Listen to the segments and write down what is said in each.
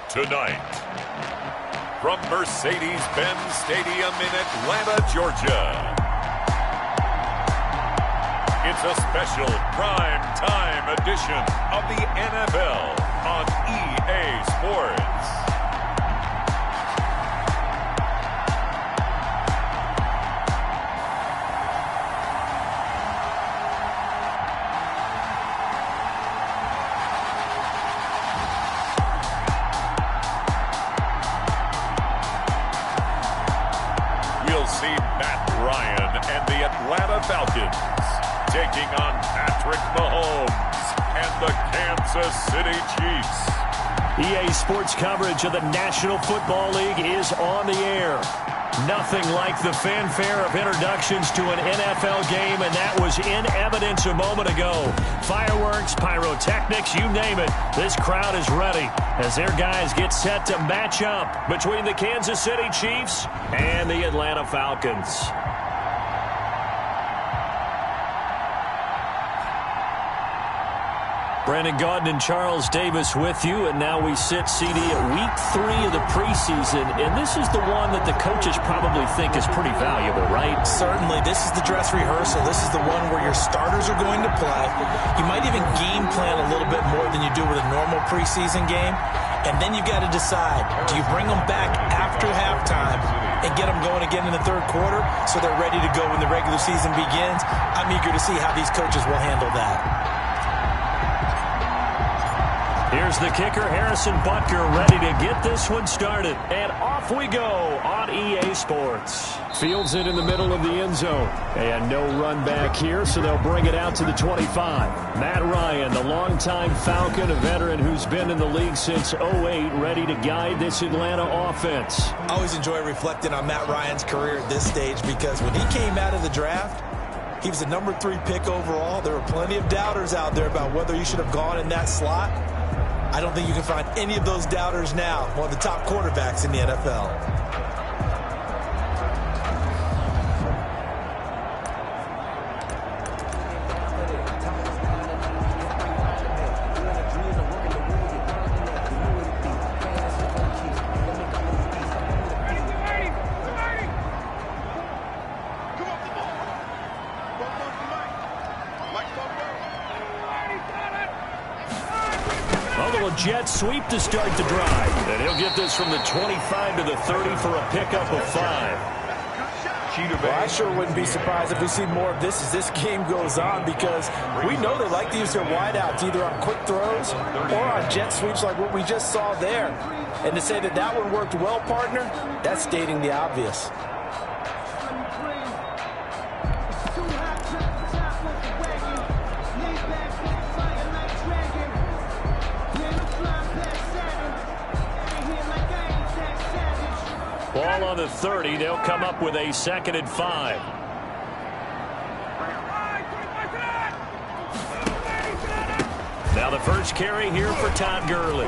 Tonight, from Mercedes-Benz Stadium in Atlanta, Georgia, it's a special prime time edition of the NFL on EA Sports. We'll see Matt Ryan and the Atlanta Falcons taking on Patrick Mahomes and the Kansas City Chiefs. EA Sports coverage of the National Football League is on the air. Nothing like the fanfare of introductions to an NFL game, and that was in evidence a moment ago. Fireworks, pyrotechnics, you name it. This crowd is ready as their guys get set to match up between the Kansas City Chiefs and the Atlanta Falcons. Brandon Gaudin and Charles Davis with you, and now we sit, CD, at week 3 of the preseason, and this is the one that the coaches probably think is pretty valuable, right? Certainly. This is the dress rehearsal. This is the one where your starters are going to play. You might even game plan a little bit more than you do with a normal preseason game, and then you got to decide, do you bring them back after halftime and get them going again in the third quarter so they're ready to go when the regular season begins? I'm eager to see how these coaches will handle that. Here's the kicker, Harrison Butker, ready to get this one started. And off we go on EA Sports. Fields it in the middle of the end zone. And no run back here, so they'll bring it out to the 25. Matt Ryan, the longtime Falcon, a veteran who's been in the league since '08, ready to guide this Atlanta offense. I always enjoy reflecting on Matt Ryan's career at this stage because when he came out of the draft, he was the number 3 pick overall. There were plenty of doubters out there about whether he should have gone in that slot. I don't think you can find any of those doubters now. One of the top quarterbacks in the NFL. Jet sweep to start the drive. And he'll get this from the 25 to the 30 for a pickup of 5. Well, I sure wouldn't be surprised if we see more of this as this game goes on because we know they like to use their wideouts either on quick throws or on jet sweeps like what we just saw there. And to say that that one worked well, partner, that's stating the obvious. Ball on the 30. They'll come up with a 2nd and 5. Now the first carry here for Todd Gurley.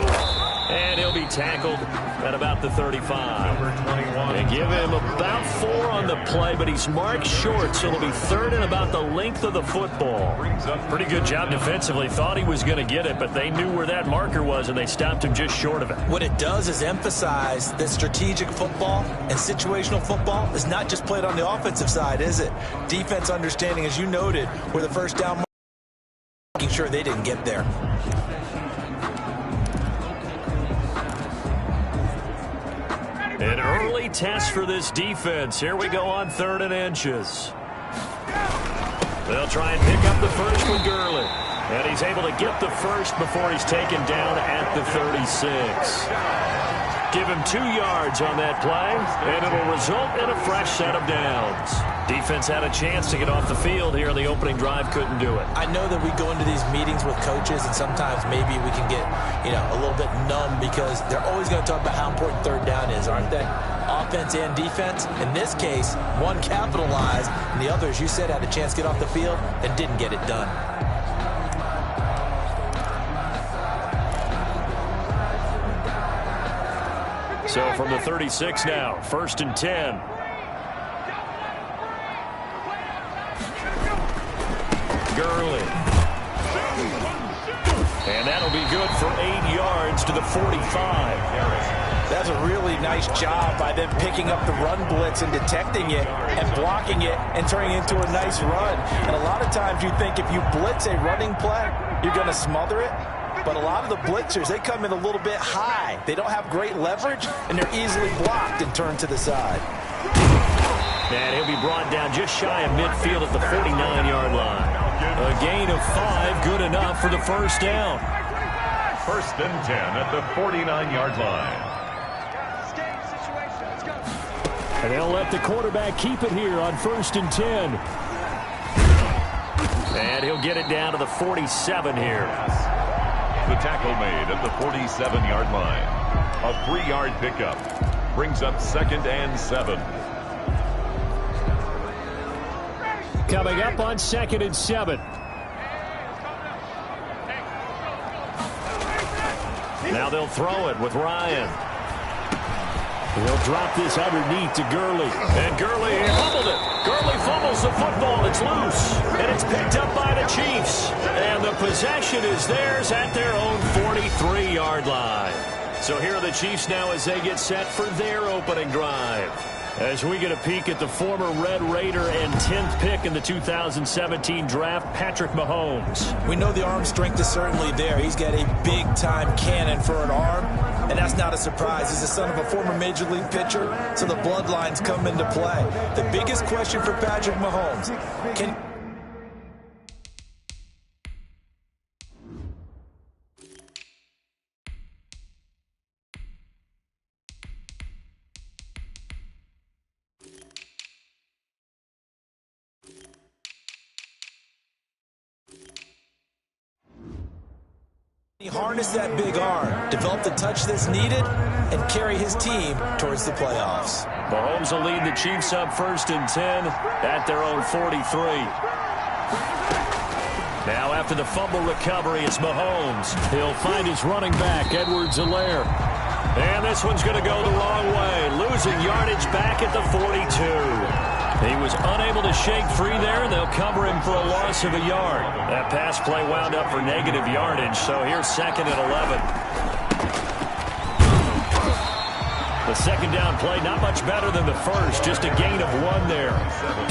And he'll be tackled at about the 35. They give him about 4 on the play, but he's marked short, so it'll be 3rd and about the length of the football. Pretty good job defensively. Thought he was going to get it, but they knew where that marker was, and they stopped him just short of it. What it does is emphasize that strategic football and situational football is not just played on the offensive side, is it? Defense understanding, as you noted, where the first down, making sure they didn't get there. An early test for this defense. Here we go on 3rd and inches. They'll try and pick up the first with Gurley. And he's able to get the first before he's taken down at the 36. Give him 2 yards on that play, and it'll result in a fresh set of downs. Defense had a chance to get off the field here. The opening drive couldn't do it. I know that we go into these meetings with coaches, and sometimes maybe we can get, a little bit numb because they're always going to talk about how important 3rd down is, aren't they? Offense and defense. In this case, one capitalized, and the other, as you said, had a chance to get off the field and didn't get it done. So from the 36 now, 1st and 10. Gurley. And that'll be good for 8 yards to the 45. That's a really nice job by them picking up the run blitz and detecting it and blocking it and turning it into a nice run. And a lot of times you think if you blitz a running play, you're going to smother it. But a lot of the blitzers, they come in a little bit high. They don't have great leverage, and they're easily blocked and turned to the side. And he'll be brought down just shy of midfield at the 49-yard line. A gain of 5, good enough for the first down. 1st and 10 at the 49-yard line. And they'll let the quarterback keep it here on 1st and 10. And he'll get it down to the 47 here. The tackle made at the 47-yard line. A 3-yard pickup. Brings up 2nd and 7. Coming up on 2nd and 7. Now they'll throw it with Ryan. He'll drop this underneath to Gurley. And Gurley fumbled it. Gurley fumbles the football. It's loose. And it's picked up by the Chiefs. And the possession is theirs at their own 43-yard line. So here are the Chiefs now as they get set for their opening drive. As we get a peek at the former Red Raider and 10th pick in the 2017 draft, Patrick Mahomes. We know the arm strength is certainly there. He's got a big-time cannon for an arm, and that's not a surprise. He's the son of a former Major League pitcher, so the bloodlines come into play. The biggest question for Patrick Mahomes, can... He harnessed that big arm, developed the touch that's needed, and carry his team towards the playoffs. Mahomes will lead the Chiefs up 1st and 10 at their own 43. Now after the fumble recovery, it's Mahomes. He'll find his running back, Edwards-Helaire. And this one's going to go the wrong way, losing yardage back at the 42. He was unable to shake free there, and they'll cover him for a loss of a yard. That pass play wound up for negative yardage, so here's 2nd and 11. The second down play, not much better than the first, just a gain of 1 there.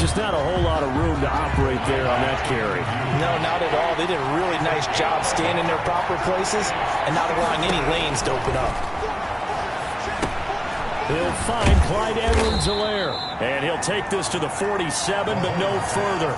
Just not a whole lot of room to operate there on that carry. No, not at all. They did a really nice job staying in their proper places and not allowing any lanes to open up. He'll find Clyde Edwards-Helaire. And he'll take this to the 47, but no further,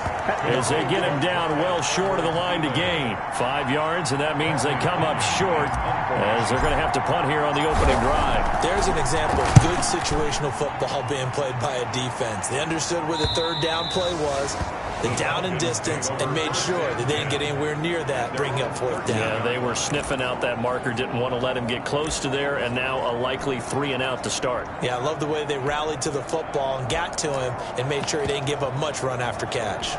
as they get him down well short of the line to gain. 5 yards, and that means they come up short, as they're going to have to punt here on the opening drive. There's an example of good situational football being played by a defense. They understood where the 3rd down play was, the down and distance, and made sure that they didn't get anywhere near that, bringing up 4th down. Yeah, they were sniffing out that marker, didn't want to let him get close to there, and now a likely 3 and out to start. Yeah, I love the way they rallied to the football and got to him and made sure he didn't give up much run after catch.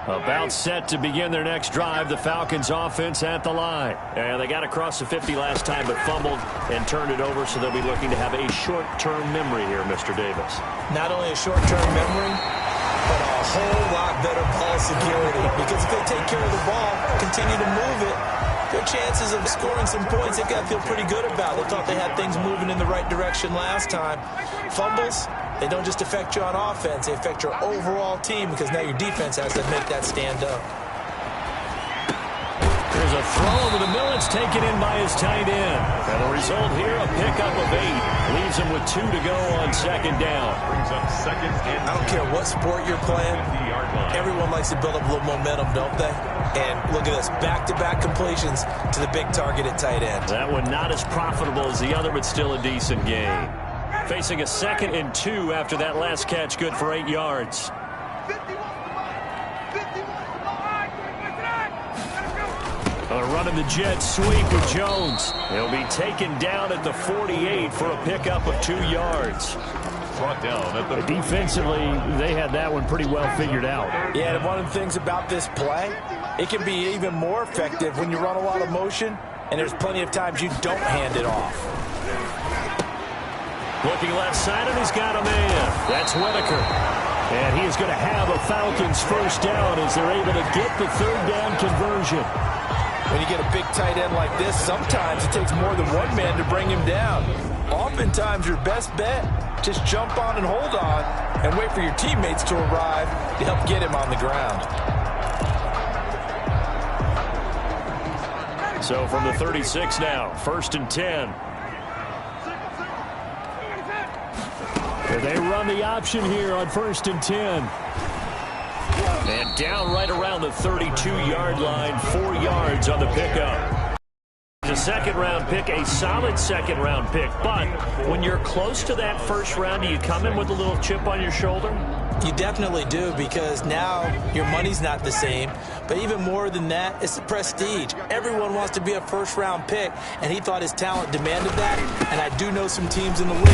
About set to begin their next drive, the Falcons offense at the line. And they got across the 50 last time, but fumbled and turned it over, so they'll be looking to have a short-term memory here, Mr. Davis. Not only a short-term memory, but a whole lot better ball security. Because if they take care of the ball, continue to move it, their chances of scoring some points, they've got to feel pretty good about. They thought they had things moving in the right direction last time. Fumbles, they don't just affect you on offense, they affect your overall team, because now your defense has to make that stand up. There's a throw over the middle. It's taken in by his tight end. And the result here, a pickup of 8. Leaves him with 2 to go on 2nd down. Brings up 2nd and I don't care what sport you're playing. Everyone likes to build up a little momentum, don't they? And look at this, back-to-back completions to the big target at tight end. That one not as profitable as the other, but still a decent gain. Facing a 2nd and 2 after that last catch, good for 8 yards. Running the jet sweep with Jones. He'll be taken down at the 48 for a pickup of 2 yards. Brought down at the defensively, they had that one pretty well figured out. Yeah, and one of the things about this play, it can be even more effective when you run a lot of motion, and there's plenty of times you don't hand it off. Looking left side, and he's got a man. That's Whitaker. And he is going to have a Falcons first down as they're able to get the 3rd down conversion. When you get a big tight end like this, sometimes it takes more than one man to bring him down. Oftentimes, your best bet, just jump on and hold on and wait for your teammates to arrive to help get him on the ground. So from the 36 now, 1st and 10. They run the option here on 1st and 10. And down right around the 32-yard line, 4 yards on the pickup. The second-round pick, a solid second-round pick. But when you're close to that first round, do you come in with a little chip on your shoulder? You definitely do, because now your money's not the same. But even more than that, it's the prestige. Everyone wants to be a first-round pick, and he thought his talent demanded that. And I do know some teams in the league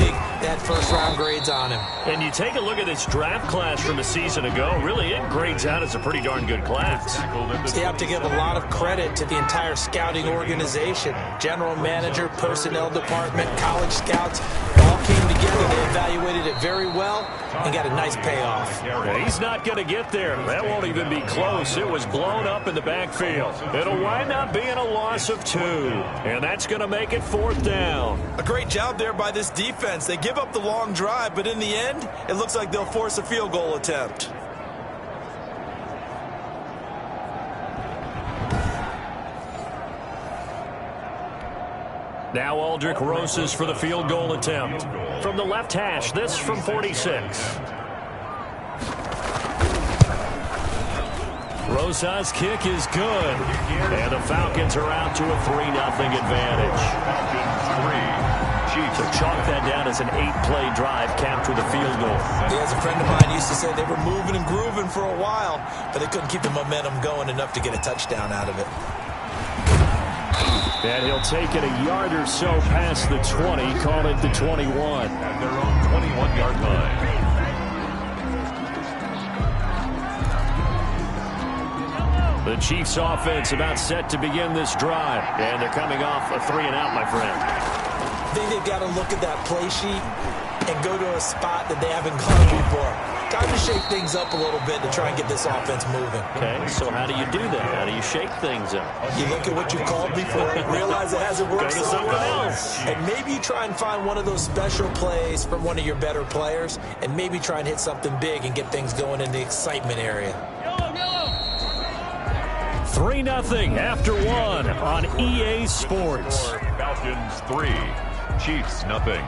that had first-round grades on him. And you take a look at this draft class from a season ago, really it grades out as a pretty darn good class. So you have to give a lot of credit to the entire scouting organization. General manager, personnel department, college scouts, all came together. They evaluated it very well and got a nice payoff. Yeah, he's not going to get there. That won't even be close. It was blown up in the backfield. It'll wind up being a loss of 2. And that's going to make it 4th down. A great job there by this defense. They give up the long drive, but in the end, it looks like they'll force a field goal attempt. Now Aldrich Rosas for the field goal attempt. From the left hash, this from 46. Rosas' kick is good. And the Falcons are out to a 3-0 advantage. So chalk that down as an 8-play drive capped with a field goal. Yeah, as a friend of mine used to say, they were moving and grooving for a while, but they couldn't keep the momentum going enough to get a touchdown out of it. And he'll take it a yard or so past the 20, call it the 21. At their own 21-yard line. The Chiefs offense about set to begin this drive. And they're coming off a 3-and-out, my friend. I think they've got to look at that play sheet and go to a spot that they haven't gone before. Time to shake things up a little bit to try and get this offense moving. Okay, so how do you do that? How do you shake things up? You look at what you called before, realize it hasn't worked Go to so something well, else. and maybe you try and find one of those special plays from one of your better players, and maybe try and hit something big and get things going in the excitement area. 3-0 after 1 on EA Sports. Falcons 3, Chiefs nothing.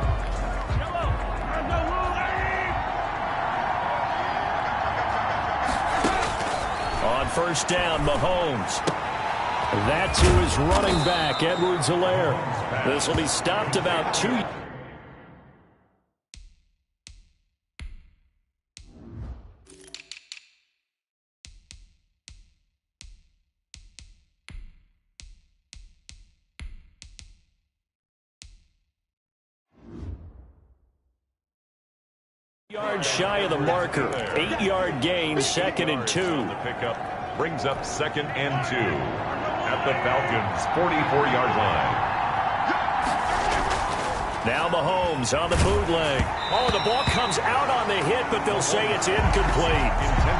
On 1st down, Mahomes. That to his running back, Edwards-Helaire. This will be stopped about 2. Yards shy of the marker. 8-yard gain, 2nd and 2. The pickup brings up 2nd and 2 at the Falcons' 44-yard line. Now Mahomes on the bootleg. Oh, the ball comes out on the hit, but they'll say it's incomplete.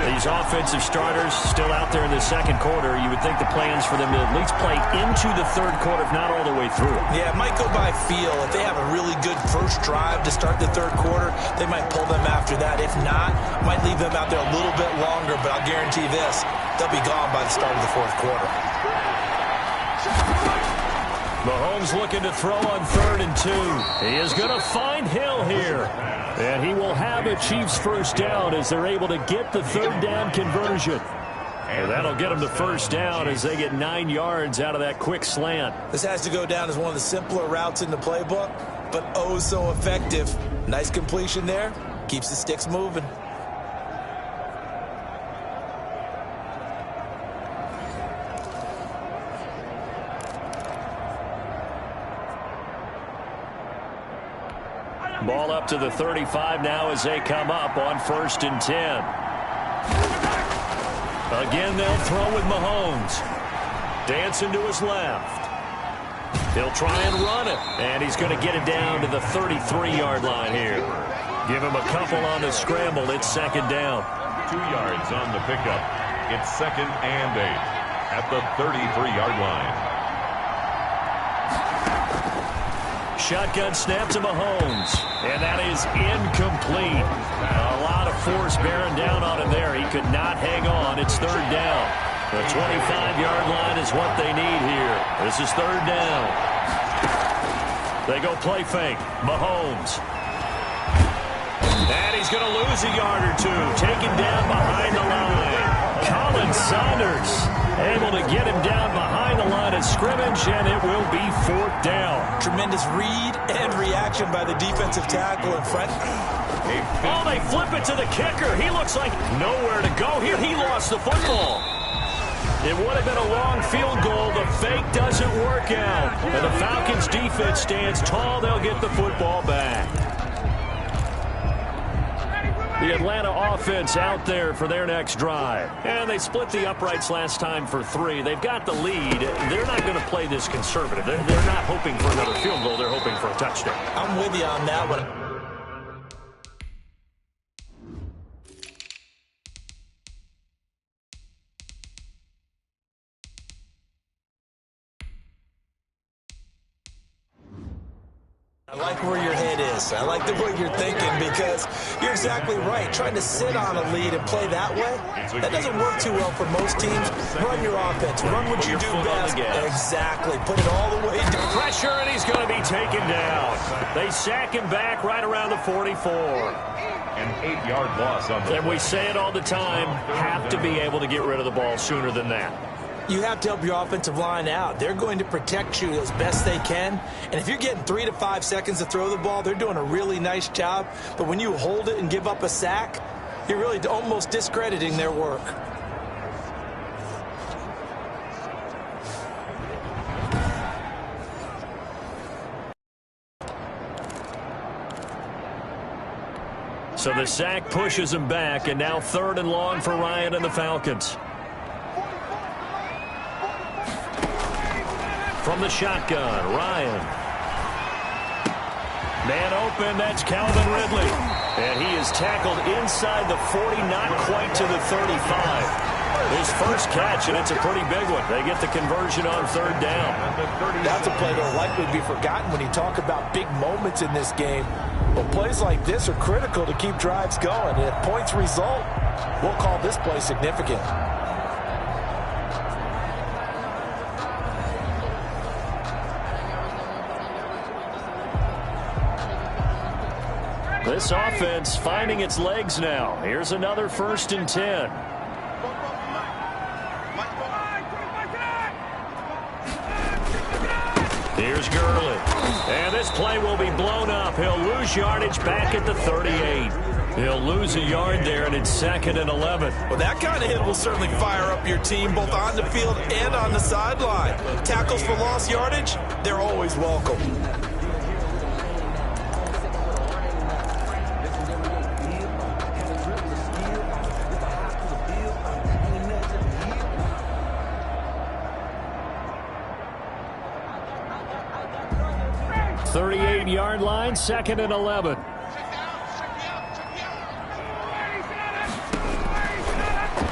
These offensive starters still out there in the 2nd quarter. You would think the plans for them to at least play into the 3rd quarter, if not all the way through. Yeah, it might go by feel. If they have a really good first drive to start the 3rd quarter, they might pull them after that. If not, might leave them out there a little bit longer, but I'll guarantee this, they'll be gone by the start of the 4th quarter. Mahomes looking to throw on 3rd and 2. He is going to find Hill here. And he will have a Chiefs first down as they're able to get the 3rd down conversion. And that'll get them the first down as they get 9 yards out of that quick slant. This has to go down as one of the simpler routes in the playbook, but oh so effective. Nice completion there. Keeps the sticks moving. Ball up to the 35 now as they come up on 1st and 10. Again, they'll throw with Mahomes. Dancing to his left. He'll try and run it. And he's going to get it down to the 33-yard line here. Give him a couple on the scramble. It's 2nd down. 2 yards on the pickup. It's 2nd and 8. at the 33-yard line. Shotgun snap to Mahomes, and that is incomplete. A lot of force bearing down on him there. He could not hang on. It's third down. The 25-yard line is what they need here. This is third down. They go play fake. Mahomes. And he's going to lose a yard or two. Taken down behind the line. Colin Saunders able to get him down behind the line of scrimmage, and it will be fourth down. Tremendous read and reaction by the defensive tackle in front. Oh, they flip it to the kicker. He looks like nowhere to go here. He lost the football. It would have been a long field goal. The fake doesn't work out. And the Falcons defense stands tall. They'll get the football back. The Atlanta offense out there for their next drive. And they split the uprights last time for 3. They've got the lead. They're not going to play this conservative. They're not hoping for another field goal. They're hoping for a touchdown. I'm with you on that one. I like where your head is. I like the way you're thinking because you're exactly right. Trying to sit on a lead and play that way, that doesn't work too well for most teams. Run your offense. Run what you do best. Exactly. Put it all the way down. Pressure, and he's going to be taken down. They sack him back right around the 44. An 8-yard loss on the And we say it all the time, have to be able to get rid of the ball sooner than that. You have to help your offensive line out. They're going to protect you as best they can. And if you're getting 3 to 5 seconds to throw the ball, they're doing a really nice job. But when you hold it and give up a sack, you're really almost discrediting their work. So the sack pushes him back, and now third and long for Ryan and the Falcons. From the shotgun, Ryan. Man open, that's Calvin Ridley. And he is tackled inside the 40, not quite to the 35. His first catch, and it's a pretty big one. They get the conversion on third down. That's a play that will likely be forgotten when you talk about big moments in this game. Well, plays like this are critical to keep drives going. And if points result, we'll call this play significant. This offense finding its legs now. Here's another 1st and 10. Here's Gurley. And this play will be blown up. He'll lose yardage back at the 38. He'll lose a yard there, and it's 2nd and 11. Well, that kind of hit will certainly fire up your team both on the field and on the sideline. Tackles for lost yardage, they're always welcome. Yard line, 2nd and 11.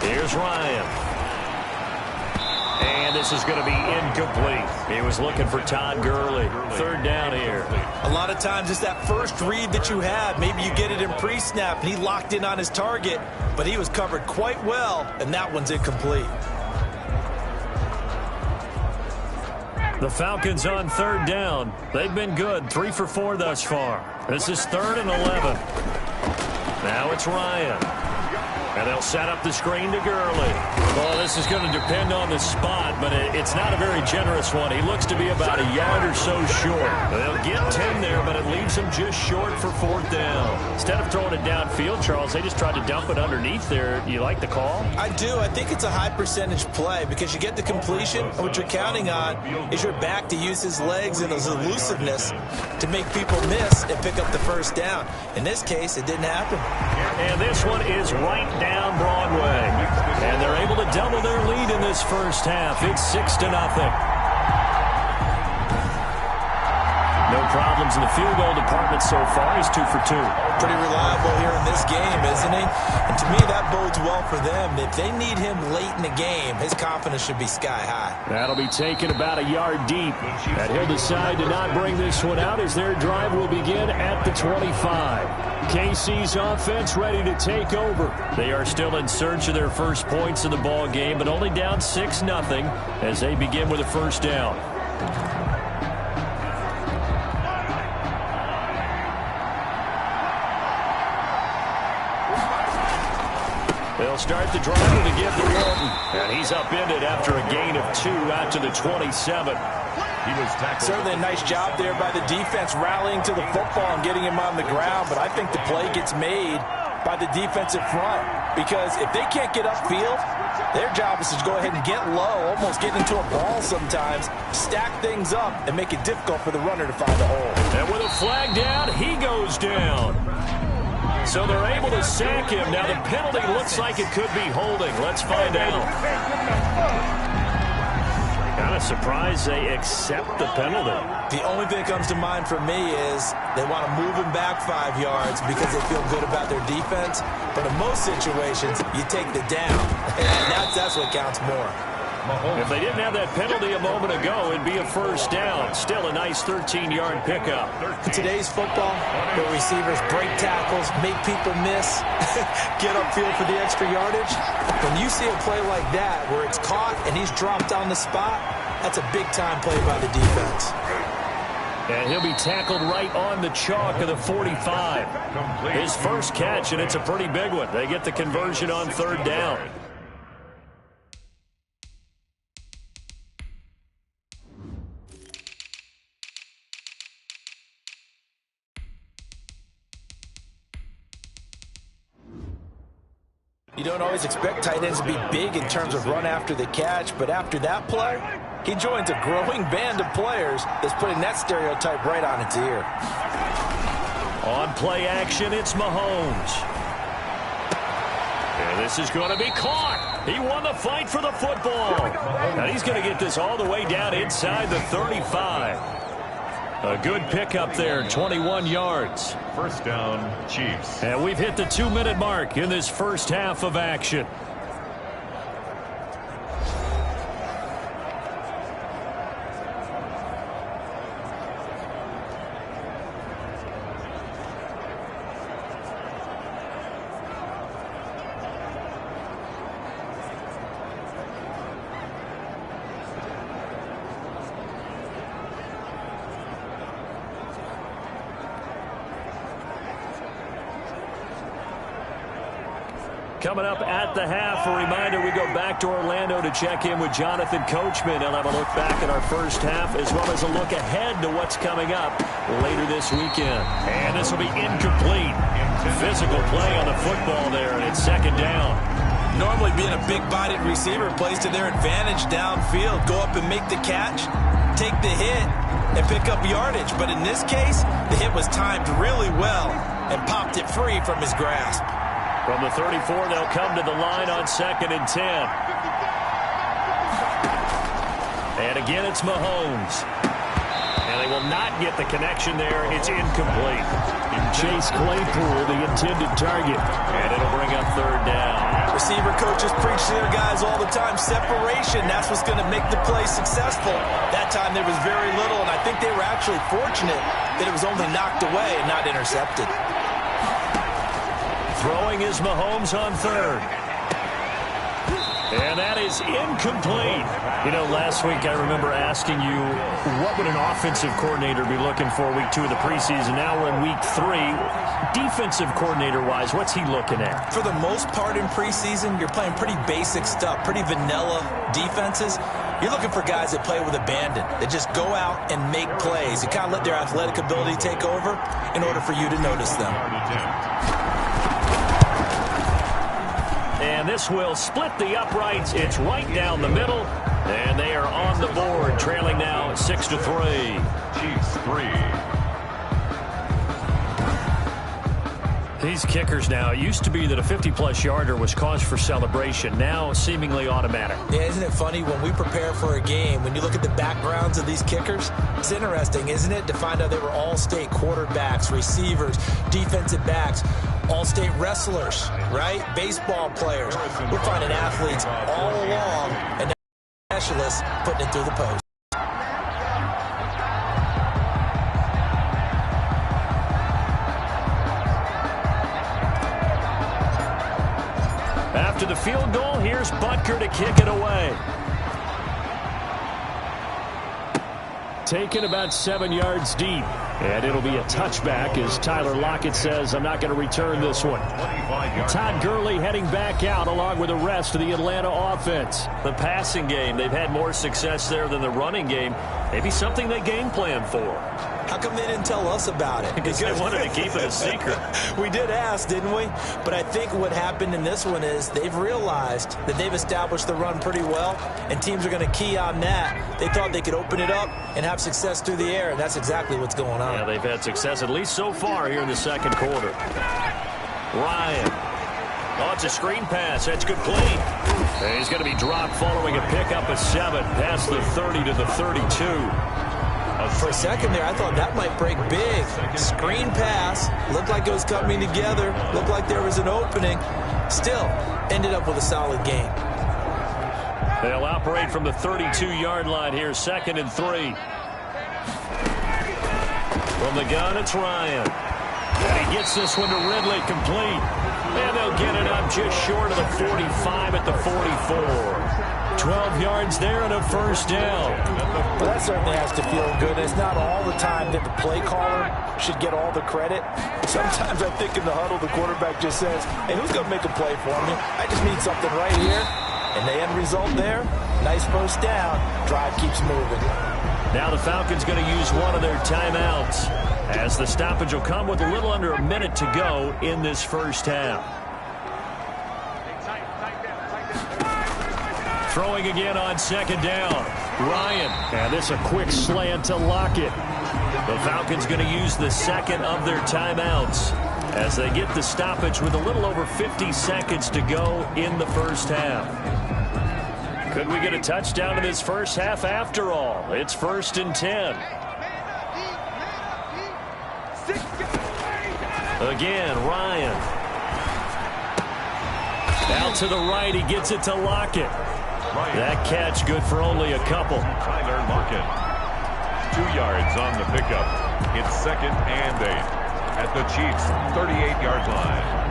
Here's Ryan. And this is going to be incomplete. He was looking for Todd Gurley. Third down here. A lot of times it's that first read that you have. Maybe you get it in pre-snap, and he locked in on his target, but he was covered quite well, and that one's incomplete. The Falcons on third down. They've been good, 3 for 4 thus far. This is 3rd and 11. Now it's Ryan. And they'll set up the screen to Gurley. Well, this is going to depend on the spot, but it's not a very generous one. He looks to be about a yard or so short. They'll get 10 there, but it leaves him just short for 4th down. Instead of throwing it downfield, Charles, they just tried to dump it underneath there. You like the call? I do. I think it's a high percentage play because you get the completion, and what you're counting on is your back to use his legs and his elusiveness to make people miss and pick up the first down. In this case, it didn't happen. And this one is right down Broadway. And they're able to double their lead in this first half. It's 6-0. No problems in the field goal department so far. He's 2 for 2. Pretty reliable here in this game, isn't he? And to me, that bodes well for them. If they need him late in the game, his confidence should be sky high. That'll be taken about a yard deep. And he'll decide to not bring this one out as their drive will begin at the 25. KC's offense ready to take over. They are still in search of their first points in the ball game, but only down 6-0 as they begin with a first down. They'll start the drive with a give to Walton. And he's upended after a gain of 2 out to the 27. He was tackled. Certainly a nice job there by the defense rallying to the football and getting him on the ground, but I think the play gets made by the defensive front because if they can't get upfield, their job is to go ahead and get low, almost get into a ball sometimes, stack things up, and make it difficult for the runner to find a hole. And with a flag down, he goes down. So they're able to sack him. Now the penalty looks like it could be holding. Let's find out. Kind of surprised they accept the penalty. The only thing that comes to mind for me is they want to move him back 5 yards because they feel good about their defense. But in most situations, you take the down. And that's what counts more. If they didn't have that penalty a moment ago, it'd be a first down. Still a nice 13-yard pickup. In today's football, where receivers break tackles, make people miss, get upfield for the extra yardage, when you see a play like that where it's caught and he's dropped on the spot, that's a big-time play by the defense. And he'll be tackled right on the chalk of the 45. His first catch, and it's a pretty big one. They get the conversion on third down. You don't always expect tight ends to be big in terms of run after the catch, but after that play, he joins a growing band of players that's putting that stereotype right on its ear. On play action, it's Mahomes. And this is going to be caught. He won the fight for the football. And he's going to get this all the way down inside the 35. A good pickup there, 21 yards. First down, Chiefs. And we've hit the 2-minute mark in this first half of action. Coming up at the half, a reminder, we go back to Orlando to check in with Jonathan Coachman. He'll have a look back at our first half as well as a look ahead to what's coming up later this weekend. And this will be incomplete. Physical play on the football there, and it's second down. Normally being a big-bodied receiver plays to their advantage downfield. Go up and make the catch, take the hit, and pick up yardage. But in this case, the hit was timed really well and popped it free from his grasp. From the 34, they'll come to the line on 2nd and 10. And again, it's Mahomes. And they will not get the connection there. It's incomplete. Chase Claypool, the intended target. And it'll bring up third down. Receiver coaches preach to their guys all the time. Separation, that's what's going to make the play successful. That time there was very little, and I think they were actually fortunate that it was only knocked away and not intercepted. Throwing is Mahomes on third. And that is incomplete. You know, last week I remember asking you, what would an offensive coordinator be looking for week 2 of the preseason? Now we're in week 3. Defensive coordinator-wise, what's he looking at? For the most part in preseason, you're playing pretty basic stuff, pretty vanilla defenses. You're looking for guys that play with abandon, that just go out and make plays. You kind of let their athletic ability take over in order for you to notice them. And this will split the uprights. It's right down the middle. And they are on the board, trailing now 6-3. Chiefs 3. These kickers now, it used to be that a 50-plus yarder was cause for celebration. Now, seemingly automatic. Yeah, isn't it funny when we prepare for a game, when you look at the backgrounds of these kickers, it's interesting, isn't it, to find out they were all-state quarterbacks, receivers, defensive backs, all-state wrestlers, right? Baseball players. We're finding athletes all along, and now specialists putting it through the post. After the field goal, here's Butker to kick it away. Taken about 7 yards deep. And it'll be a touchback as Tyler Lockett says, I'm not going to return this one. Todd Gurley heading back out along with the rest of the Atlanta offense. The passing game, they've had more success there than the running game. Maybe something they game plan for. How come they didn't tell us about it? Because they wanted to keep it a secret. We did ask, didn't we? But I think what happened in this one is they've realized that they've established the run pretty well, and teams are going to key on that. They thought they could open it up and have success through the air, and that's exactly what's going on. Yeah, they've had success at least so far here in the second quarter. Ryan. Oh, it's a screen pass. That's complete. And he's going to be dropped following a pickup of 7 past the 30 to the 32. For a second there, I thought that might break big. Screen pass. Looked like it was coming together. Looked like there was an opening. Still, ended up with a solid game. They'll operate from the 32-yard line here, 2nd and 3. From the gun, it's Ryan. And he gets this one to Ridley, complete. And they'll get it up just short of the 45 at the 44. 12 yards there and a first down. Well, that certainly has to feel good. It's not all the time that the play caller should get all the credit. Sometimes I think in the huddle, the quarterback just says, hey, who's going to make a play for me? I just need something right here. And the end result there, nice first down. Drive keeps moving. Now the Falcons going to use one of their timeouts, as the stoppage will come with a little under a minute to go in this first half. Throwing again on 2nd down. Ryan. And this a quick slant to Lockett. The Falcons going to use the second of their timeouts as they get the stoppage with a little over 50 seconds to go in the first half. Could we get a touchdown in this first half after all? It's 1st and 10. Again, Ryan. Out to the right, he gets it to Lockett. That catch good for only a couple. Tyler Lockett. 2 yards on the pickup. It's 2nd and 8 at the Chiefs' 38-yard line.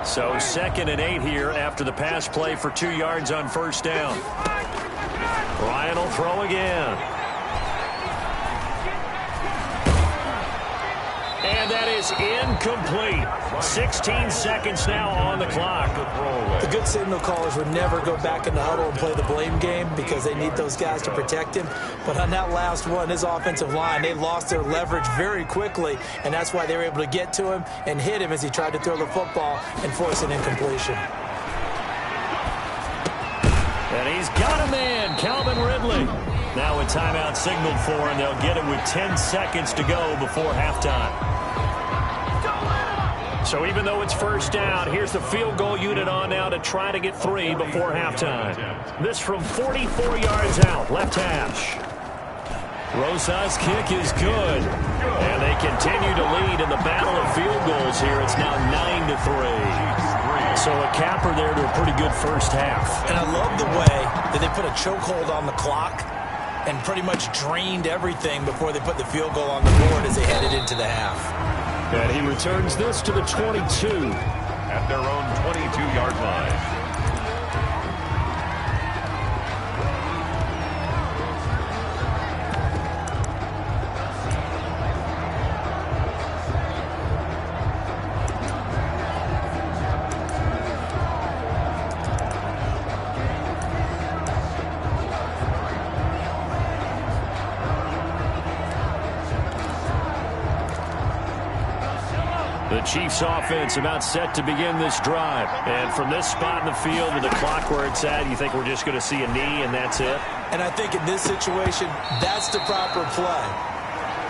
So 2nd and 8 here after the pass play for 2 yards on first down. Ryan will throw again. And that is incomplete. 16 seconds now on the clock. The good signal callers would never go back in the huddle and play the blame game because they need those guys to protect him. But on that last one, his offensive line, they lost their leverage very quickly, and that's why they were able to get to him and hit him as he tried to throw the football and force an incompletion. And he's got a man, Calvin Ridley. Now a timeout signaled for, and they'll get it with 10 seconds to go before halftime. So even though it's first down, here's the field goal unit on now to try to get 3 before halftime. This from 44 yards out, left hash. Rosa's kick is good. And they continue to lead in the battle of field goals here. It's now 9-3. So a capper there to a pretty good first half. And I love the way that they put a chokehold on the clock and pretty much drained everything before they put the field goal on the board as they headed into the half. And he returns this to the 22. At their own 22-yard line. The Chiefs offense about set to begin this drive. And from this spot in the field with the clock where it's at, you think we're just going to see a knee and that's it? And I think in this situation, that's the proper play.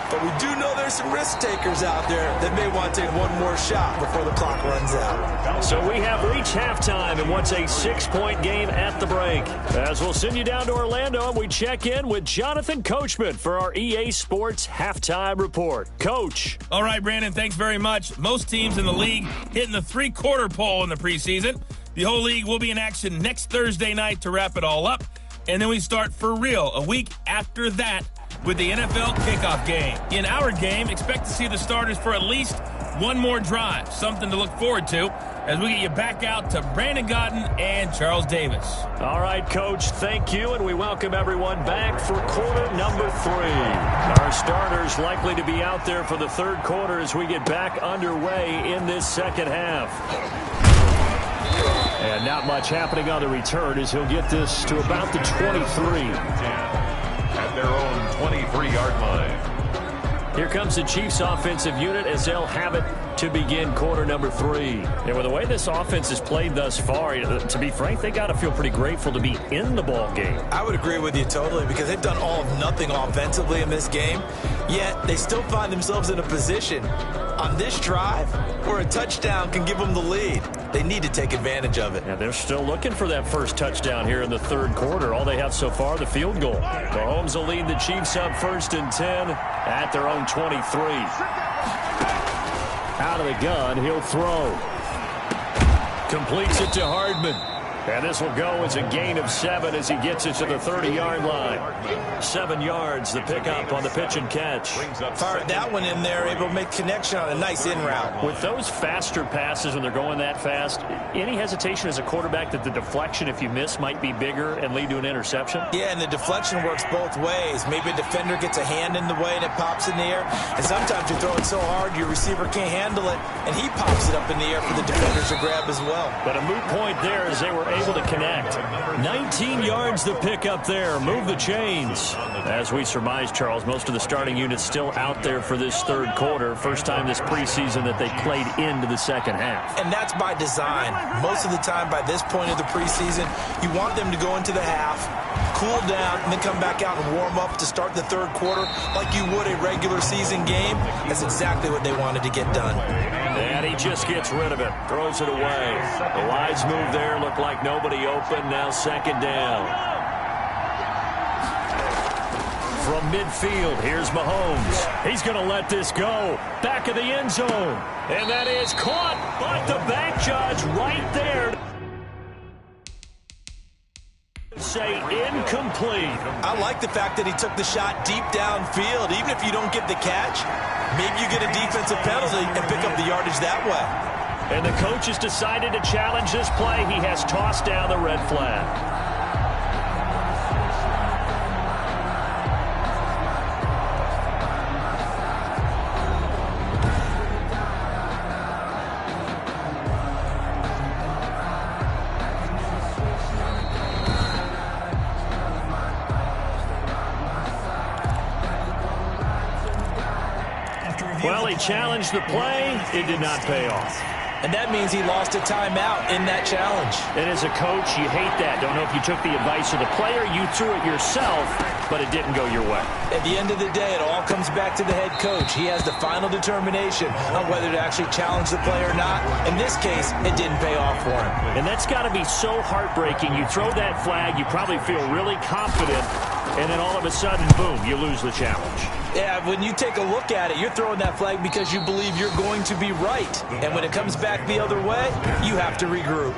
But we do know there's some risk takers out there that may want to take one more shot before the clock runs out. So we have reached halftime in what's a 6-point game at the break. As we'll send you down to Orlando, and we check in with Jonathan Coachman for our EA Sports Halftime Report. Coach. All right, Brandon, thanks very much. Most teams in the league hitting the three-quarter pole in the preseason. The whole league will be in action next Thursday night to wrap it all up. And then we start for real a week after that with the NFL kickoff game. In our game, expect to see the starters for at least one more drive, something to look forward to as we get you back out to Brandon Gaudin and Charles Davis. All right, Coach, thank you, and we welcome everyone back for quarter number 3. Our starters likely to be out there for the third quarter as we get back underway in this second half. And not much happening on the return as he'll get this to about the 23. At their own 23-yard line. Here comes the Chiefs offensive unit as they'll have it to begin quarter number 3. And with the way this offense has played thus far, to be frank, they got to feel pretty grateful to be in the ball game. I would agree with you totally because they've done all of nothing offensively in this game, yet they still find themselves in a position on this drive where a touchdown can give them the lead. They need to take advantage of it. And they're still looking for that first touchdown here in the third quarter. All they have so far, the field goal. Mahomes will lead the Chiefs up 1st and 10 at their own 23. Out of the gun, he'll throw. Completes it to Hardman. And this will go as a gain of 7 as he gets it to the 30-yard line. 7 yards, the pickup on the pitch and catch. Fired that one in there, able to make connection on a nice in route. With those faster passes when they're going that fast, any hesitation as a quarterback that the deflection, if you miss, might be bigger and lead to an interception? Yeah, and the deflection works both ways. Maybe a defender gets a hand in the way and it pops in the air. And sometimes you throw it so hard your receiver can't handle it, and he pops it up in the air for the defenders to grab as well. But a moot point there as they were able to connect. 19 yards the pick up there. Move the chains. As we surmise, Charles, most of the starting units still out there for this third quarter. First time this preseason that they played into the second half. And that's by design. Most of the time by this point of the preseason, you want them to go into the half, cool down, and then come back out and warm up to start the third quarter like you would a regular season game. That's exactly what they wanted to get done. And he just gets rid of it. Throws it away. The wise move there. Looked like nobody open. Now second down. From midfield, here's Mahomes. He's going to let this go. Back of the end zone. And that is caught. But the back judge right there. Say incomplete. I like the fact that he took the shot deep downfield. Even if you don't get the catch, maybe you get a defensive penalty and pick up the yardage that way. And the coach has decided to challenge this play. He has tossed down the red flag. Well, he challenged the play. It did not pay off. And that means he lost a timeout in that challenge. And as a coach, you hate that. Don't know if you took the advice of the player, you threw it yourself, but it didn't go your way. At the end of the day, it all comes back to the head coach. He has the final determination on whether to actually challenge the play or not. In this case, it didn't pay off for him. And that's got to be so heartbreaking. You throw that flag, you probably feel really confident, and then all of a sudden, boom, you lose the challenge. Yeah, when you take a look at it, you're throwing that flag because you believe you're going to be right. And when it comes back the other way, you have to regroup.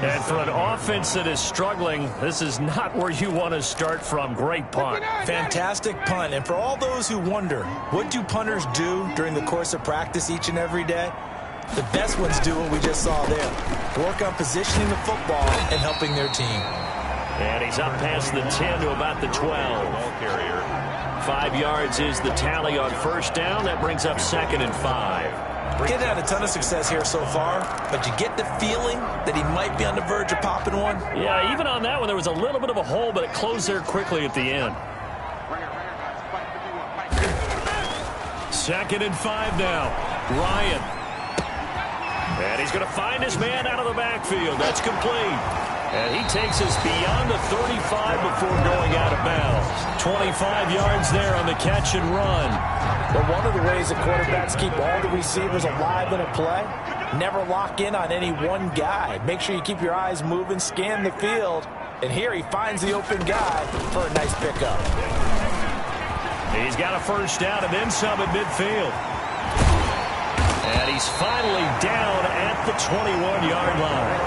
And for an offense that is struggling, this is not where you want to start from. Great punt. Fantastic punt. And for all those who wonder, what do punters do during the course of practice each and every day? The best ones do what we just saw there. Work on positioning the football and helping their team. And he's up past the 10 to about the 12. 5 yards is the tally on first down. That brings up 2nd and 5. Getting had a ton of success here so far, but you get the feeling that he might be on the verge of popping one. Yeah, even on that one, there was a little bit of a hole, but it closed there quickly at the end. 2nd and 5 now. Ryan. And he's going to find his man out of the backfield. That's complete. And he takes us beyond the 35 before going out of bounds. 25 yards there on the catch and run. But one of the ways that quarterbacks keep all the receivers alive in a play, never lock in on any one guy. Make sure you keep your eyes moving, scan the field. And here he finds the open guy for a nice pickup. He's got a first down and then some at midfield. And he's finally down at the 21-yard line.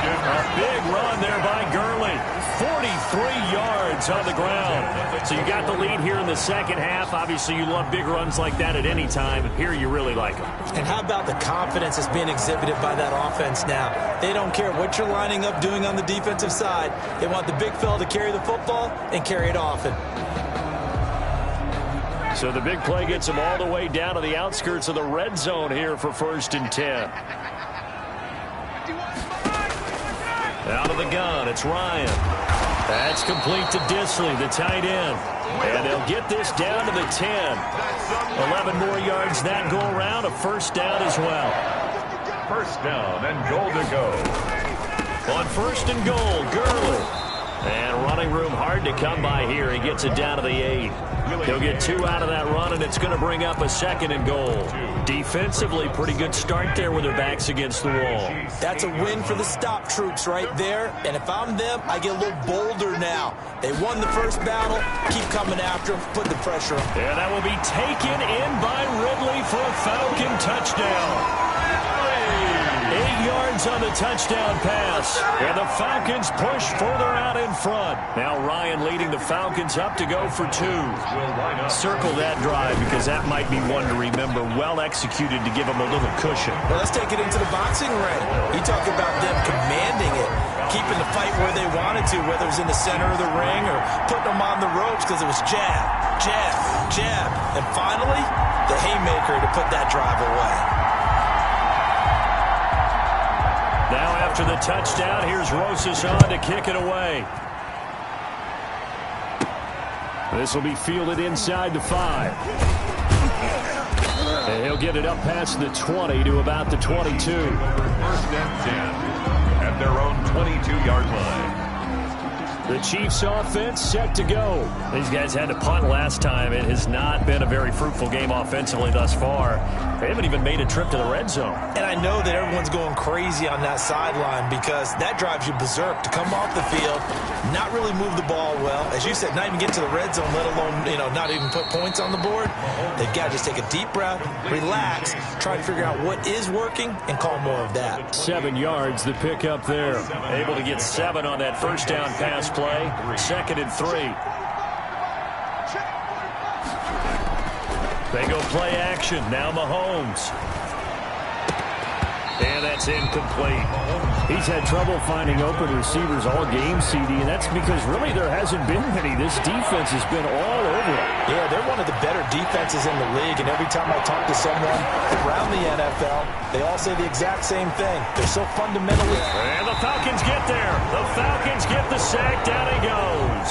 A big run there by Gurley. 43 yards on the ground. So you got the lead here in the second half. Obviously, you love big runs like that at any time. Here, you really like them. And how about the confidence that's being exhibited by that offense now? They don't care what you're lining up doing on the defensive side. They want the big fella to carry the football and carry it often. So the big play gets him all the way down to the outskirts of the red zone here for 1st and 10. Out of the gun, it's Ryan. That's complete to Disley, the tight end. And they'll get this down to the 10. 11 more yards that go around, a first down as well. First down and goal to go. On 1st and goal, Gurley. And running room hard to come by here. He gets it down to the 8. He'll get 2 out of that run, and it's going to bring up a 2nd and goal. Defensively, pretty good start there with their backs against the wall. That's a win for the stop troops right there. And if I'm them, I get a little bolder now. They won the first battle. Keep coming after them. Put the pressure on. And that will be taken in by Ridley for a Falcon touchdown. 8 yards on the touchdown pass. And the Falcons push further out in front. Now Ryan leading the Falcons up to go for 2. Circle that drive because that might be one to remember. Well executed to give them a little cushion. Well, let's take it into the boxing ring. You talk about them commanding it, keeping the fight where they wanted to, whether it was in the center of the ring or putting them on the ropes because it was jab, jab, jab. And finally, the haymaker to put that drive away. Now after the touchdown, here's Rosas on to kick it away. This will be fielded inside the 5. And he'll get it up past the 20 to about the 22. 1st and 10 at their own 22-yard line. The Chiefs offense set to go. These guys had to punt last time. It has not been a very fruitful game offensively thus far. They haven't even made a trip to the red zone. And I know that everyone's going crazy on that sideline because that drives you berserk to come off the field, not really move the ball well. As you said, not even get to the red zone, let alone, not even put points on the board. They've got to just take a deep breath, relax, try to figure out what is working and call more of that. 7 yards the pick up there. Able to get 7 on that first down pass play. 2nd and 3. They go play action. Now Mahomes. And that's incomplete. He's had trouble finding open receivers all game, CD, and that's because really there hasn't been many. This defense has been all over it. Yeah, they're one of the better defenses in the league, and every time I talk to someone around the NFL, they all say the exact same thing. They're so fundamentally... And the Falcons get there. The Falcons get the sack. Down he goes.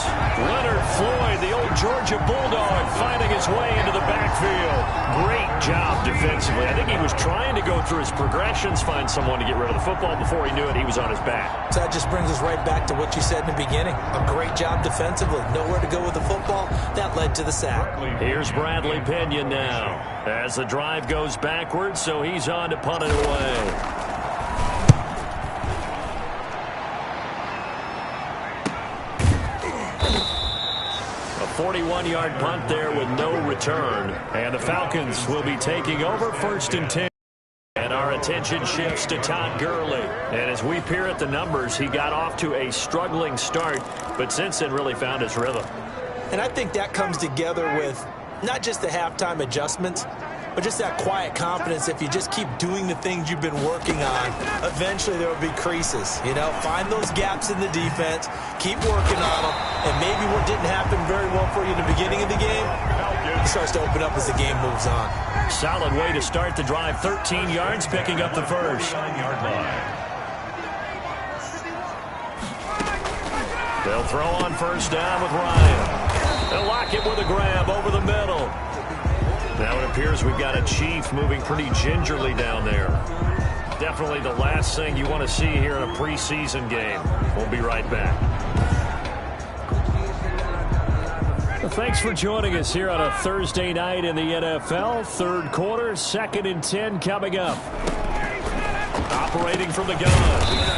Leonard Floyd, the old Georgia Bulldog, finding his way into the backfield. Great job defensively. I think he was trying to go through his progressions, find someone to get rid of the football. Before he knew it, he was on his back. So that just brings us right back to what you said in the beginning. A great job defensively. Nowhere to go with the football. That led to the sack. Here's Bradley Pinion now as the drive goes backwards, so he's on to punt it away. A 41-yard punt there with no return. And the Falcons will be taking over 1st and 10. And our attention shifts to Todd Gurley. And as we peer at the numbers, he got off to a struggling start, but since then really found his rhythm. And I think that comes together with not just the halftime adjustments, but just that quiet confidence. If you just keep doing the things you've been working on, eventually there will be creases. Find those gaps in the defense, keep working on them, and maybe what didn't happen very well for you in the beginning of the game, it starts to open up as the game moves on. Solid way to start the drive. 13 yards, picking up the first. They'll throw on first down with Ryan. They'll lock it with a grab over the middle. Now it appears we've got a Chief moving pretty gingerly down there. Definitely the last thing you want to see here in a preseason game. We'll be right back. Thanks for joining us here on a Thursday night in the NFL. Third quarter, 2nd and 10 coming up. Operating from the gun,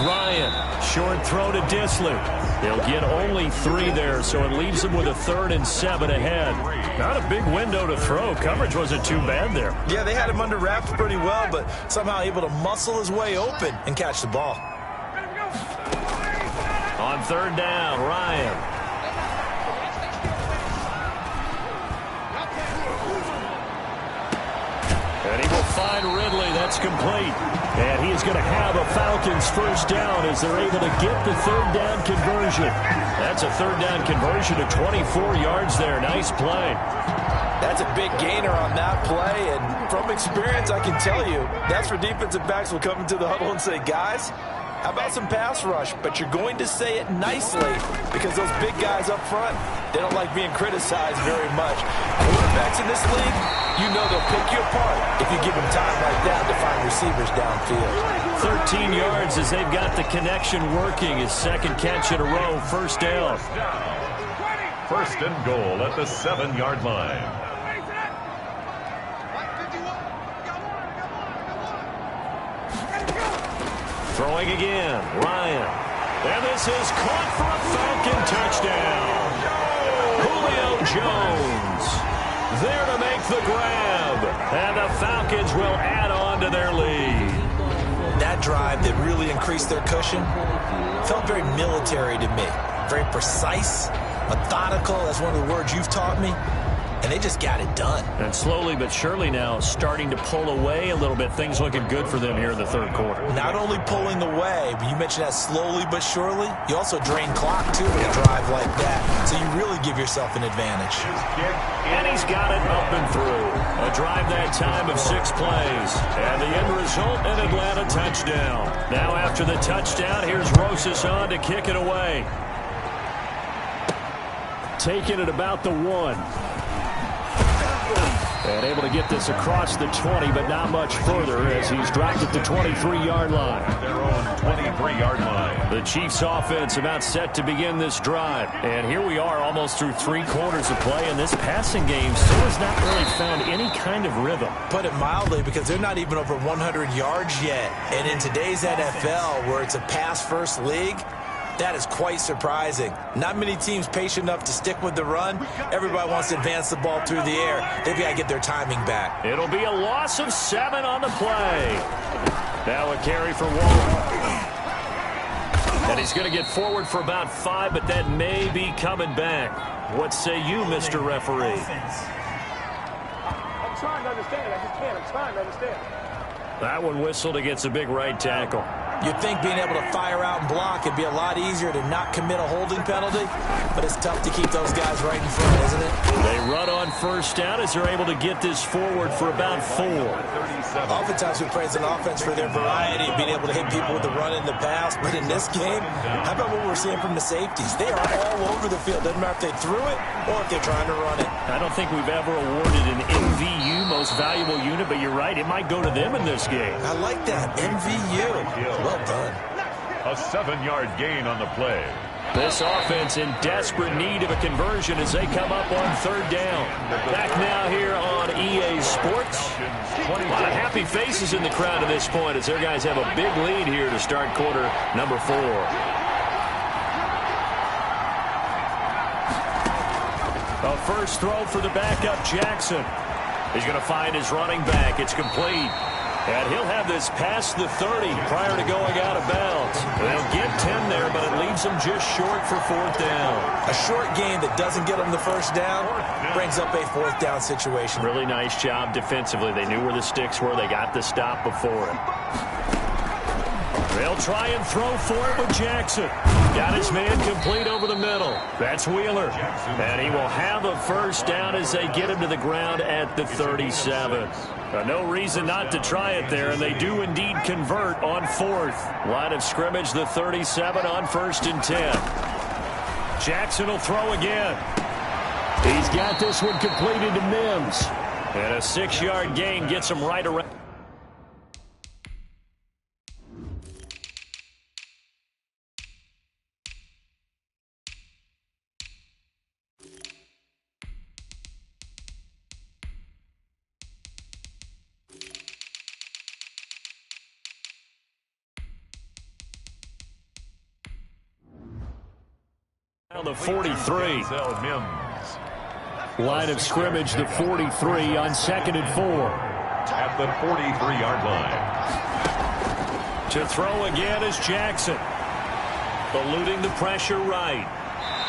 Ryan. Short throw to Disley. He'll get only 3 there, so it leaves him with a 3rd and 7 ahead. Not a big window to throw. Coverage wasn't too bad there. Yeah, they had him under wraps pretty well, but somehow able to muscle his way open and catch the ball. On 3rd down, Ryan. And he will find Ridley. That's complete. And he is going to have a Falcons first down as they're able to get the 3rd down conversion. That's a 3rd down conversion to 24 yards there. Nice play. That's a big gainer on that play, and from experience, I can tell you, that's where defensive backs will come into the huddle and say, guys, how about some pass rush? But you're going to say it nicely because those big guys up front, they don't like being criticized very much. Quarterbacks in this league, you know they'll pick you apart if you give them time like that to find receivers downfield. 13 yards as they've got the connection working. His 2nd catch in a row, first down. First and goal at the 7-yard line. Throwing again, Ryan. And this is caught for a Falcon touchdown. Julio Jones there to make the grab. And the Falcons will add on to their lead. That drive that really increased their cushion felt very military to me. Very precise, methodical. That's one of the words you've taught me. And they just got it done. And slowly but surely now starting to pull away a little bit. Things looking good for them here in the 3rd quarter. Not only pulling away, but you mentioned that slowly but surely. You also drain clock, too, with a drive like that. So you really give yourself an advantage. And he's got it up and through. A drive that time of 6 plays. And the end result, an Atlanta touchdown. Now after the touchdown, here's Rosas on to kick it away. Taking it about the 1. And able to get this across the 20, but not much further as he's dropped at the 23-yard line. Their own 23-yard line. The Chiefs offense about set to begin this drive. And here we are almost through 3 quarters of play, and this passing game still has not really found any kind of rhythm. Put it mildly, because they're not even over 100 yards yet. And in today's NFL, where it's a pass-first league, that is quite surprising. Not many teams patient enough to stick with the run. Everybody wants to advance the ball through the air. They've got to get their timing back. It'll be a loss of 7 on the play. Now a carry for Wall. And he's going to get forward for about 5, but that may be coming back. What say you, Mr. Referee? I'm trying to understand. I just can't. I'm trying to understand. That one whistled against a big right tackle. You'd think being able to fire out and block would be a lot easier to not commit a holding penalty, but it's tough to keep those guys right in front, isn't it? They run on first down as they're able to get this forward for about 4. Oftentimes we praise an offense for their variety of being able to hit people with the run and the pass, but in this game, how about what we're seeing from the safeties? They are all over the field. Doesn't matter if they threw it or if they're trying to run it. I don't think we've ever awarded an MVU, most valuable unit, but you're right, it might go to them in this game. I like that, MVU. Well done. A 7-yard gain on the play. This offense in desperate need of a conversion as they come up on 3rd down. Back now here on EA Sports. A lot of happy faces in the crowd at this point as their guys have a big lead here to start quarter number 4. A first throw for the backup Jackson. He's going to find his running back. It's complete. And he'll have this past the 30 prior to going out of bounds. They'll get 10 there, but it leaves them just short for 4th down. A short game that doesn't get them the first down brings up a 4th down situation. Really nice job defensively. They knew where the sticks were. They got the stop before it. They'll try and throw for it with Jackson. Got his man complete over the middle. That's Wheeler. And he will have a first down as they get him to the ground at the 37. No reason not to try it there, and they do indeed convert on 4th. Line of scrimmage, the 37 on 1st and 10. Jackson will throw again. He's got this one completed to Mims. And a 6-yard gain gets him right around. On the 43. Line of scrimmage, the 43 on 2nd and 4. At the 43-yard line. To throw again is Jackson. Eluding the pressure right.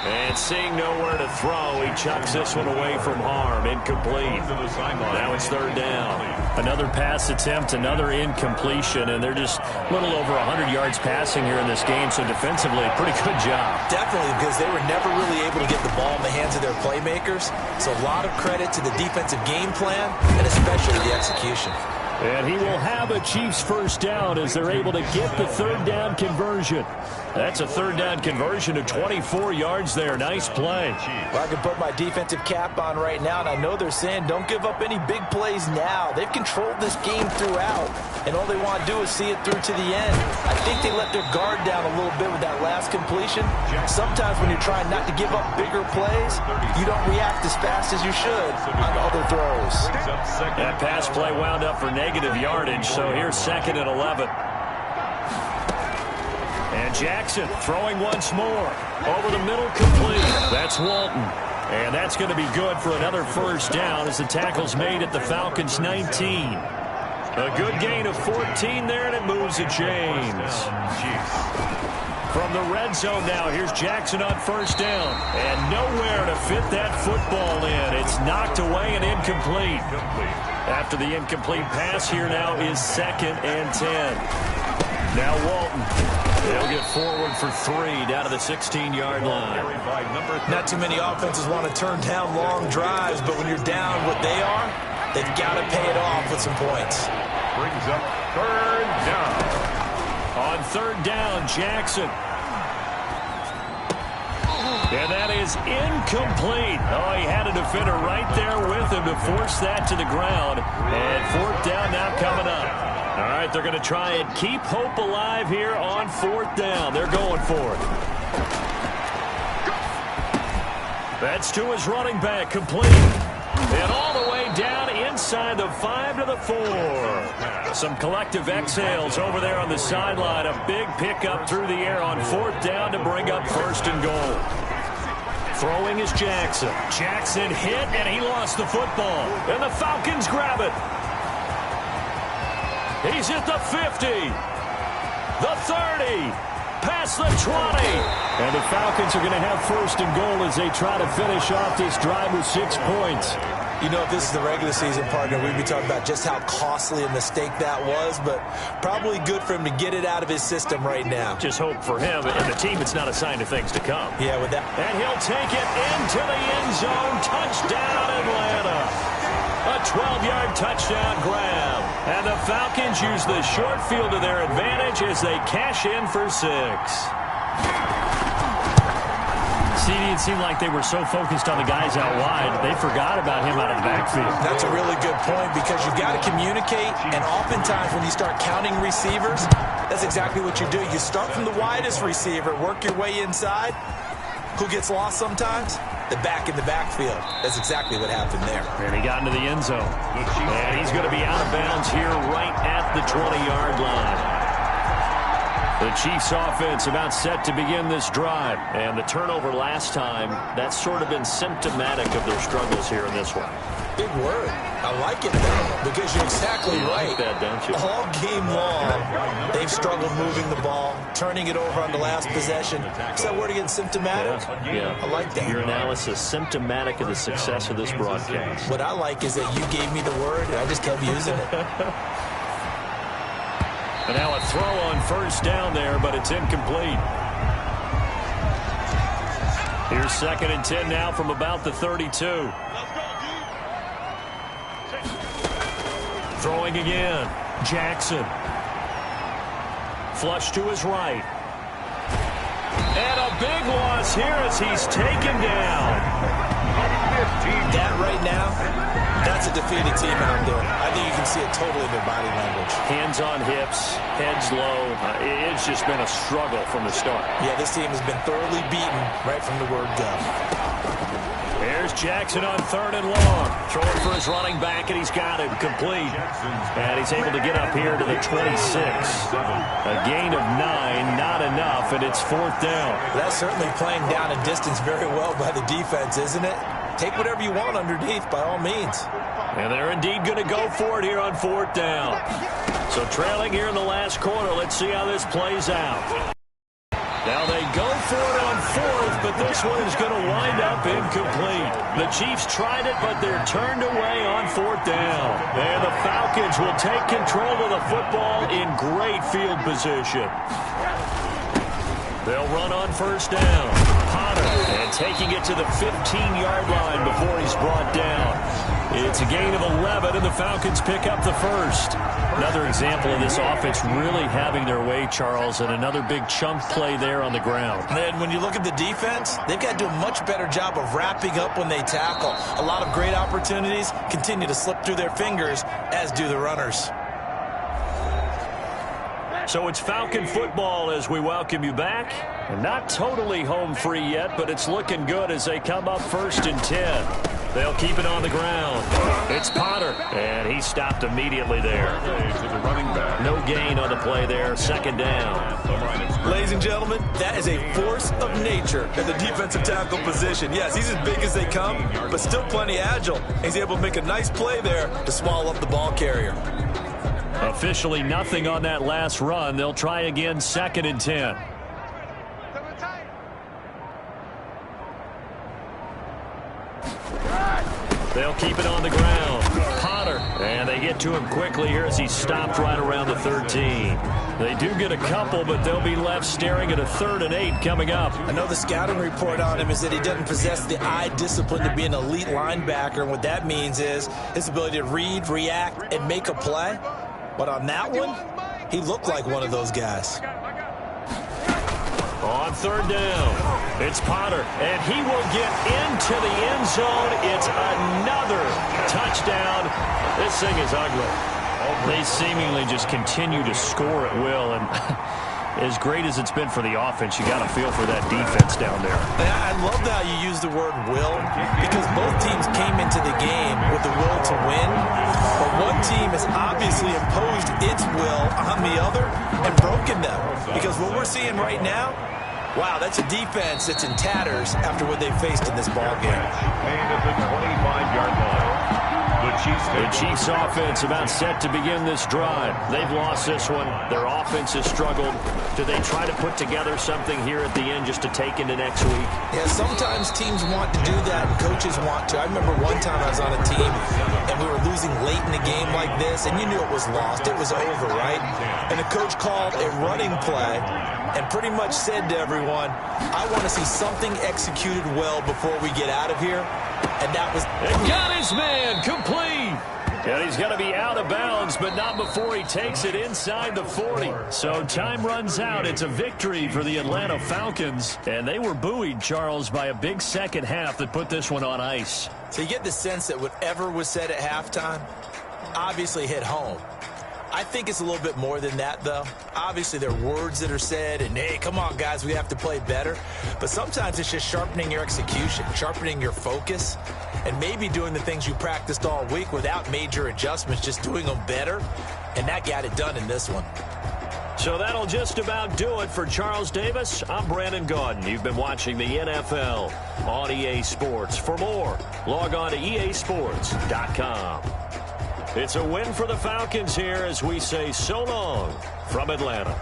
And seeing nowhere to throw, he chucks this one away from harm. Incomplete. Now it's 3rd down. Another pass attempt, another incompletion, and they're just a little over 100 yards passing here in this game, so defensively, pretty good job. Definitely, because they were never really able to get the ball in the hands of their playmakers. So a lot of credit to the defensive game plan, and especially the execution. And he will have a Chiefs 1st down as they're able to get the 3rd down conversion. That's a 3rd down conversion of 24 yards there. Nice play. Well, I can put my defensive cap on right now, and I know they're saying don't give up any big plays now. They've controlled this game throughout, and all they want to do is see it through to the end. I think they let their guard down a little bit with that last completion. Sometimes when you're trying not to give up bigger plays, you don't react as fast as you should on other throws. That pass play wound up for negative yardage, so here's 2nd and 11. And Jackson throwing once more. Over the middle, complete. That's Walton. And that's going to be good for another 1st down as the tackle's made at the Falcons 19. A good gain of 14 there, and it moves to James. From the red zone now, here's Jackson on 1st down. And nowhere to fit that football in. It's knocked away and incomplete. After the incomplete pass, here now is 2nd and 10. Now Walton. They'll get forward for 3 down to the 16-yard line. Not too many offenses want to turn down long drives, but when you're down what they are, they've got to pay it off with some points. Brings up 3rd down. On 3rd down, Jackson. And that is incomplete. Oh, he had a defender right there with him to force that to the ground. And 4th down now coming up. All right, they're going to try and keep hope alive here on 4th down. They're going for it. That's to his running back, complete. And all the way down inside the 5 to the 4. Some collective exhales over there on the sideline. A big pickup through the air on 4th down to bring up 1st and goal. Throwing is Jackson. Jackson hit, and he lost the football. And the Falcons grab it. He's at the 50, the 30, past the 20. And the Falcons are going to have 1st and goal as they try to finish off this drive with 6 points. You know, if this is the regular season, partner, we'd be talking about just how costly a mistake that was, but probably good for him to get it out of his system right now. Just hope for him and the team it's not a sign of things to come. Yeah, with that. And he'll take it into the end zone. Touchdown, Atlanta. A 12-yard touchdown grab. And the Falcons use the short field to their advantage as they cash in for 6. CD, it seemed like they were so focused on the guys out wide, they forgot about him out of the backfield. That's a really good point because you've got to communicate, and oftentimes when you start counting receivers, that's exactly what you do. You start from the widest receiver, work your way inside. Who gets lost sometimes? The back in the backfield. That's exactly what happened there. And he got into the end zone. And he's going to be out of bounds here right at the 20-yard line. The Chiefs offense about set to begin this drive. And the turnover last time, that's sort of been symptomatic of their struggles here in this one. Big word. I like it, though, because you're exactly right. Like that, don't you? All game long, they've struggled moving the ball, turning it over on the last possession. Is that word again, symptomatic? Yeah. I like that. Your analysis, symptomatic of the success of this broadcast. What I like is that you gave me the word, and I just kept using it. And now a throw on 1st down there, but it's incomplete. Here's 2nd and 10 now from about the 32. Throwing again. Jackson. Flush to his right. And a big loss here as he's taken down. That right now, that's a defeated team out there. I think you can see it totally in their body language. Hands on hips, heads low. It's just been a struggle from the start. Yeah, this team has been thoroughly beaten right from the word go. There's Here's Jackson on 3rd and long. Throwing for his running back, and he's got it complete. And he's able to get up here to the 26. A gain of 9, not enough, and it's 4th down. That's certainly playing down a distance very well by the defense, isn't it? Take whatever you want underneath, by all means. And they're indeed going to go for it here on 4th down. So trailing here in the last quarter. Let's see how this plays out. Now they go for it on 4th, but this one is going to wind up incomplete. The Chiefs tried it, but they're turned away on 4th down. And the Falcons will take control of the football in great field position. They'll run on 1st down. Potter, and taking it to the 15-yard line before he's brought down. It's a gain of 11, and the Falcons pick up the first. Another example of this offense really having their way, Charles, and another big chunk play there on the ground. And when you look at the defense, they've got to do a much better job of wrapping up when they tackle. A lot of great opportunities continue to slip through their fingers, as do the runners. So it's Falcon football as we welcome you back. And not totally home free yet, but it's looking good as they come up 1st and 10. They'll keep it on the ground. It's Potter, and he stopped immediately there. No gain on the play there, 2nd down. Ladies and gentlemen, that is a force of nature in the defensive tackle position. Yes, he's as big as they come, but still plenty agile. He's able to make a nice play there to swallow up the ball carrier. Officially nothing on that last run. They'll try again, 2nd and 10. They'll keep it on the ground. Potter, and they get to him quickly here as he stopped right around the 13. They do get a couple, but they'll be left staring at a 3rd and 8 coming up. I know the scouting report on him is that he doesn't possess the eye discipline to be an elite linebacker, and what that means is his ability to read, react, and make a play. But on that one, he looked like one of those guys. On 3rd down, it's Potter, and he will get into the end zone. It's another touchdown. This thing is ugly. They seemingly just continue to score at will, and as great as it's been for the offense, you got to feel for that defense down there. I love how you use the word will, because both teams came into the game with the will to win, but one team has obviously imposed its will on the other and broken them, because what we're seeing right now, wow, that's a defense that's in tatters after what they faced in this ball game. And at the 25-yard line. The Chiefs offense about set to begin this drive. They've lost this one. Their offense has struggled. Do they try to put together something here at the end just to take into next week? Yeah, sometimes teams want to do that and coaches want to. I remember one time I was on a team and we were losing late in a game like this, and you knew it was lost. It was over, right? And the coach called a running play and pretty much said to everyone, I want to see something executed well before we get out of here. And that was... And got his man complete. And he's going to be out of bounds, but not before he takes it inside the 40. So time runs out. It's a victory for the Atlanta Falcons. And they were buoyed, Charles, by a big second half that put this one on ice. So you get the sense that whatever was said at halftime obviously hit home. I think it's a little bit more than that, though. Obviously, there are words that are said, and, hey, come on, guys, we have to play better. But sometimes it's just sharpening your execution, sharpening your focus, and maybe doing the things you practiced all week without major adjustments, just doing them better. And that got it done in this one. So that'll just about do it for Charles Davis. I'm Brandon Gaudin. You've been watching the NFL on EA Sports. For more, log on to easports.com. It's a win for the Falcons here as we say so long from Atlanta.